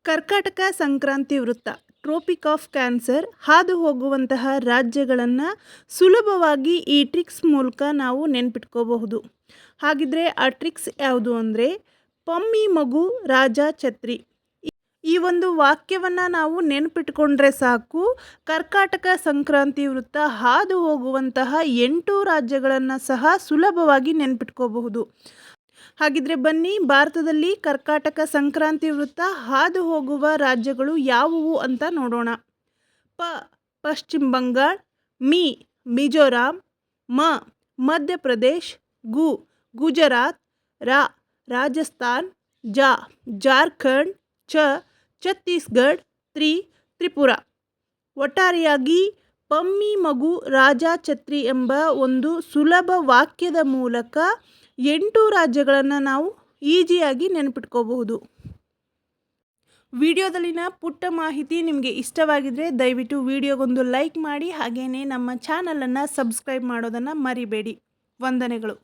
ಕರ್ಕಾಟಕ ಸಂಕ್ರಾಂತಿ ವೃತ್ತ trophic of cancer ಹಾದು ಹೋಗುವಂತಹ ರಾಜ್ಯಗಳನ್ನು ಸುಲಭವಾಗಿ ಈ ಟ್ರಿಕ್ಸ್ ಮೂಲಕ ನಾವು ನೆನ್ಪಿಟ್ಕೋಬಹುದು. ಹಾಗಿದ್ರೆ ಆ ಟ್ರಿಕ್ಸ್ ಯಾವುದು ಅಂದರೆ ಪಮ್ಮಿ ಮಗು ರಾಜ ಛತ್ರಿ. ಈ ಒಂದು ವಾಕ್ಯವನ್ನು ನಾವು ನೆನ್ಪಿಟ್ಕೊಂಡ್ರೆ ಸಾಕು, ಕರ್ಕಾಟಕ ಸಂಕ್ರಾಂತಿ ವೃತ್ತ ಹಾದು ಹೋಗುವಂತಹ 8 ರಾಜ್ಯಗಳನ್ನು ಸಹ ಸುಲಭವಾಗಿ ನೆನ್ಪಿಟ್ಕೋಬಹುದು. ಹಾಗಿದ್ರೆ ಬನ್ನಿ, ಭಾರತದಲ್ಲಿ ಕರ್ಕಾಟಕ ಸಂಕ್ರಾಂತಿ ವೃತ್ತ ಹಾದು ಹೋಗುವ ರಾಜ್ಯಗಳು ಯಾವುವು ಅಂತ ನೋಡೋಣ. ಪಶ್ಚಿಮ ಬಂಗಾಳ, ಮಿಜೋರಾಂ, ಮಧ್ಯಪ್ರದೇಶ್, ಗುಜರಾತ್, ರಾಜಸ್ಥಾನ್, ಜಾರ್ಖಂಡ್, ಛತ್ತೀಸ್ಗಢ, ತ್ರಿಪುರ. ಒಟ್ಟಾರೆಯಾಗಿ ಪಮ್ಮಿ ಮಗು ರಾಜ ಛತ್ರಿ ಎಂಬ ಒಂದು ಸುಲಭ ವಾಕ್ಯದ ಮೂಲಕ 8 ರಾಜ್ಯಗಳನ್ನು ನಾವು ಈಸಿಯಾಗಿ ನೆನಪಿಟ್ಕೋಬಹುದು. ವಿಡಿಯೋದಲ್ಲಿನ ಪುಟ್ಟ ಮಾಹಿತಿ ನಿಮಗೆ ಇಷ್ಟವಾಗಿದ್ದರೆ ದಯವಿಟ್ಟು ವಿಡಿಯೋಗೊಂದು ಲೈಕ್ ಮಾಡಿ, ಹಾಗೆಯೇ ನಮ್ಮ ಚಾನಲನ್ನು ಸಬ್ಸ್ಕ್ರೈಬ್ ಮಾಡೋದನ್ನು ಮರಿಬೇಡಿ. ವಂದನೆಗಳು.